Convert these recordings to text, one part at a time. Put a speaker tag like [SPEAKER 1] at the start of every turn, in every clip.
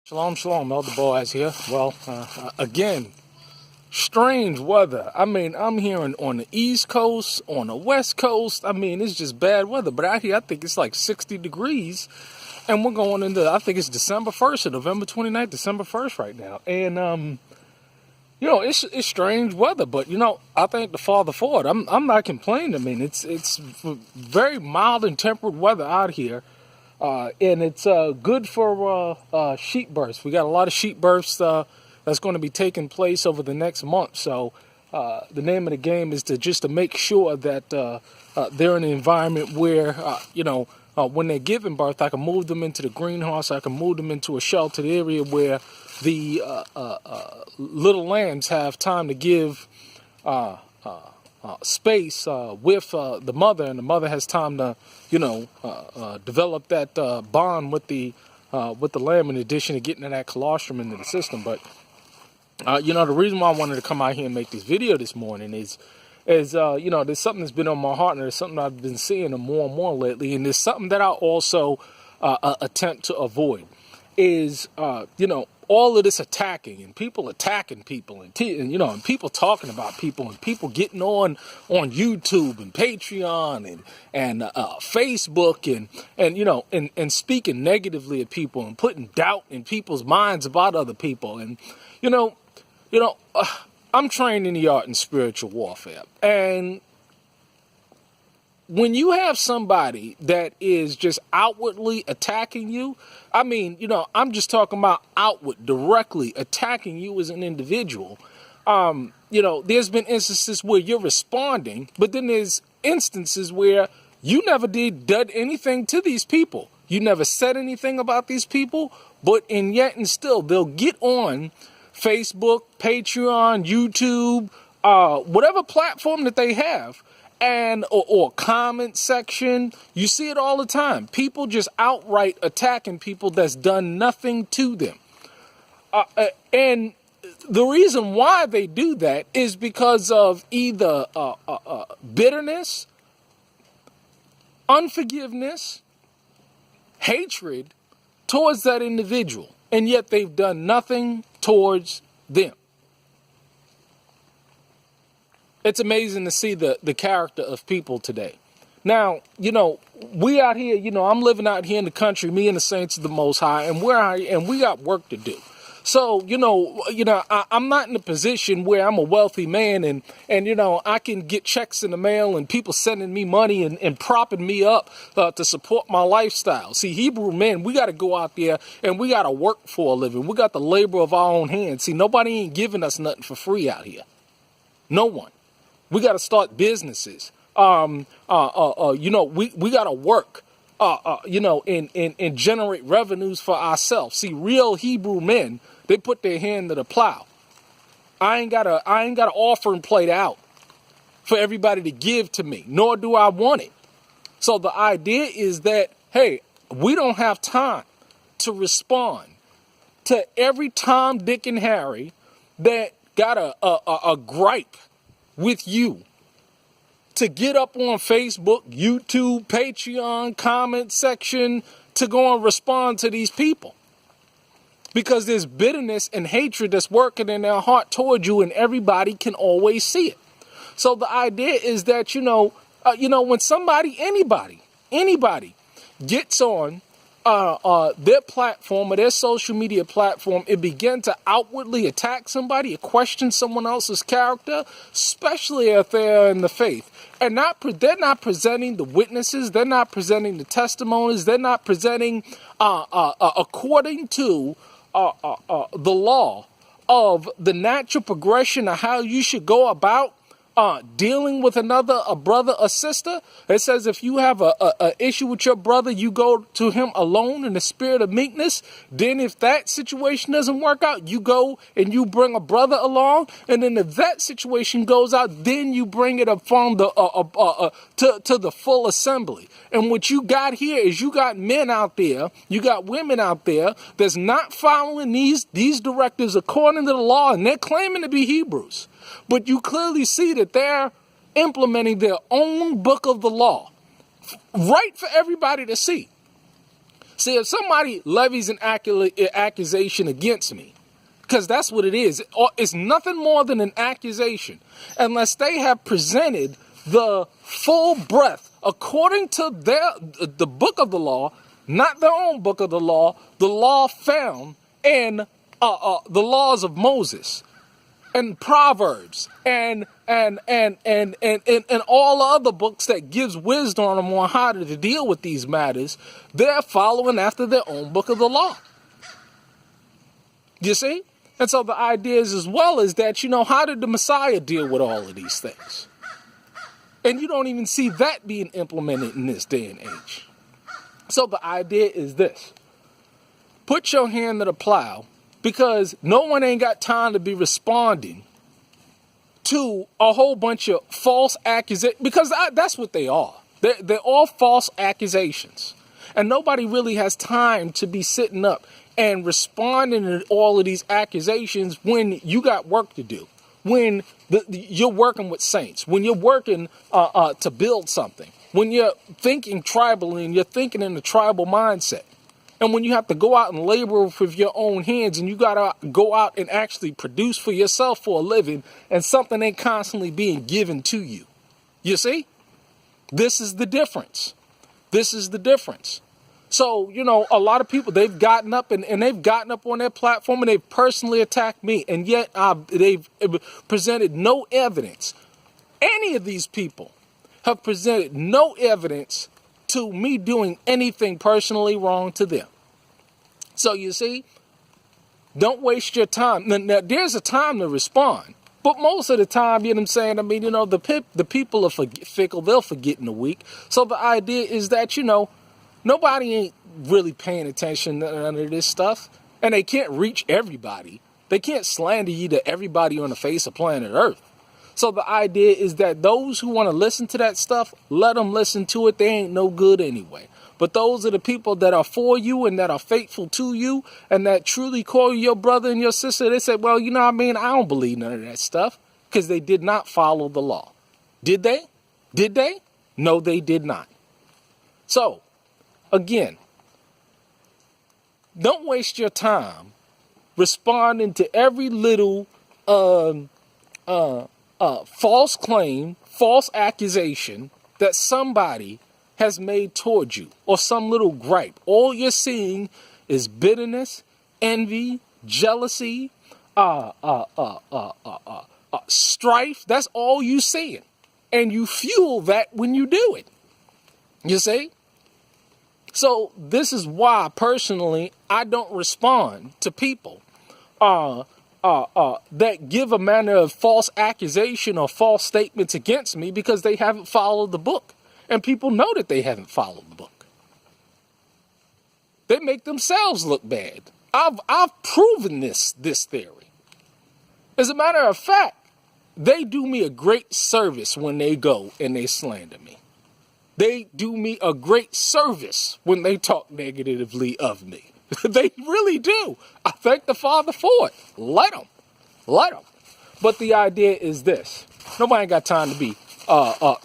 [SPEAKER 1] Shalom, shalom, Elder Boaz here. Well, again, strange weather. I mean, I'm hearing on the East Coast, on the West Coast. I mean, it's just bad weather. But out here, I think it's like 60 degrees. And we're going into, I think it's December 1st or November 29th, December 1st right now. And, it's strange weather. But, I thank the Father for it. I'm not complaining. I mean, it's very mild and temperate weather out here. And it's good for sheep births. We got a lot of sheep births that's going to be taking place over the next month. So the name of the game is to make sure that they're in an environment where, when they're giving birth, I can move them into the greenhouse. I can move them into a sheltered area where the little lambs have time to give space with the mother, and the mother has time to, develop that bond with the lamb, in addition to getting that colostrum into the system. But the reason why I wanted to come out here and make this video this morning is there's something that's been on my heart, and there's something I've been seeing more and more lately, and there's something that I also attempt to avoid is all of this attacking and people attacking people and people talking about people and people getting on YouTube and Patreon and Facebook and speaking negatively of people and putting doubt in people's minds about other people. And I'm trained in the art and spiritual warfare, and when you have somebody that is just outwardly attacking you, I mean, I'm just talking about outward, directly attacking you as an individual. There's been instances where you're responding, but then there's instances where you never did anything to these people. You never said anything about these people, and still they'll get on Facebook, Patreon, YouTube, whatever platform that they have, and or comment section. You see it all the time. People just outright attacking people that's done nothing to them. And the reason why they do that is because of either bitterness, unforgiveness, hatred towards that individual, and yet they've done nothing towards them. It's amazing to see the character of people today. Now, we out here, I'm living out here in the country, me and the saints of the Most High, and we got work to do. So, I'm not in a position where I'm a wealthy man and I can get checks in the mail and people sending me money and propping me up to support my lifestyle. See, Hebrew men, we got to go out there and we got to work for a living. We got the labor of our own hands. See, nobody ain't giving us nothing for free out here. No one. We got to start businesses. We got to work, and generate revenues for ourselves. See, real Hebrew men, they put their hand to the plow. I ain't got a offering plate out for everybody to give to me, nor do I want it. So the idea is that, hey, we don't have time to respond to every Tom, Dick, and Harry that got a gripe with you, to get up on Facebook, YouTube, Patreon, comment section, to go and respond to these people. Because there's bitterness and hatred that's working in their heart toward you, and everybody can always see it. So the idea is that, when somebody, anybody gets on their platform or their social media platform, it began to outwardly attack somebody, or question someone else's character, especially if they're in the faith. And they're not presenting the witnesses, they're not presenting the testimonies, they're not presenting according to the law of the natural progression of how you should go about dealing with a brother or sister. It says if you have a issue with your brother, you go to him alone in the spirit of meekness. Then if that situation doesn't work out, you go and you bring a brother along. And then if that situation goes out, then you bring it up from to the full assembly. And what you got here is you got men out there, you got women out there that's not following these directives according to the law, and they're claiming to be Hebrews. But you clearly see that they're implementing their own book of the law, right for everybody to see. See, if somebody levies an accusation against me, because that's what it is, it's nothing more than an accusation, unless they have presented the full breadth according to the book of the law, not their own book of the law found in the laws of Moses and Proverbs and all other books that gives wisdom on them on how to deal with these matters. They're following after their own book of the law. You see? And so the idea is as well is that, how did the Messiah deal with all of these things? And you don't even see that being implemented in this day and age. So the idea is this. Put your hand to the plow, because no one ain't got time to be responding to a whole bunch of false accusations, because that's what they are. They're all false accusations. And nobody really has time to be sitting up and responding to all of these accusations when you got work to do, when you're working with saints, when you're working to build something, when you're thinking tribally and you're thinking in the tribal mindset. And when you have to go out and labor with your own hands and you got to go out and actually produce for yourself for a living, and something ain't constantly being given to you. You see? This is the difference. This is the difference. So, a lot of people, they've gotten up and they've gotten up on their platform and they've personally attacked me. And yet they've presented no evidence. Any of these people have presented no evidence to me doing anything personally wrong to them. So you see, don't waste your time. Now there's a time to respond, but most of the time, you know what I'm saying? I mean, the people are fickle, they'll forget in a week. So the idea is that, nobody ain't really paying attention to none of this stuff, and they can't reach everybody. They can't slander you to everybody on the face of planet Earth. So the idea is that those who want to listen to that stuff, let them listen to it. They ain't no good anyway. But those are the people that are for you and that are faithful to you and that truly call you your brother and your sister. They say, well, I don't believe none of that stuff, because they did not follow the law. Did they? Did they? No, they did not. So, again, don't waste your time responding to every little false claim, false accusation that somebody has made towards you, or some little gripe. All you're seeing is bitterness, envy, jealousy, strife. That's all you seeing. And you fuel that when you do it. You see? So this is why, personally, I don't respond to people that give a manner of false accusation or false statements against me, because they haven't followed the book. And people know that they haven't followed the book. They make themselves look bad. I've proven this theory. As a matter of fact, they do me a great service when they go and they slander me. They do me a great service when they talk negatively of me. They really do. I thank the Father for it. Let them. But the idea is this. Nobody ain't got time to be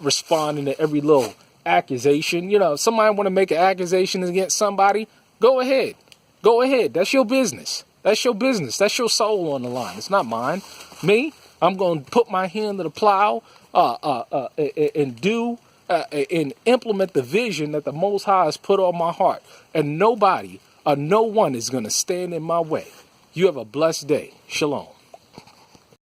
[SPEAKER 1] responding to every little accusation. If somebody want to make an accusation against somebody, go ahead. That's your business. That's your soul on the line. It's not mine. Me, I'm going to put my hand to the plow and do and implement the vision that the Most High has put on my heart. And nobody or no one is going to stand in my way. You have a blessed day. Shalom.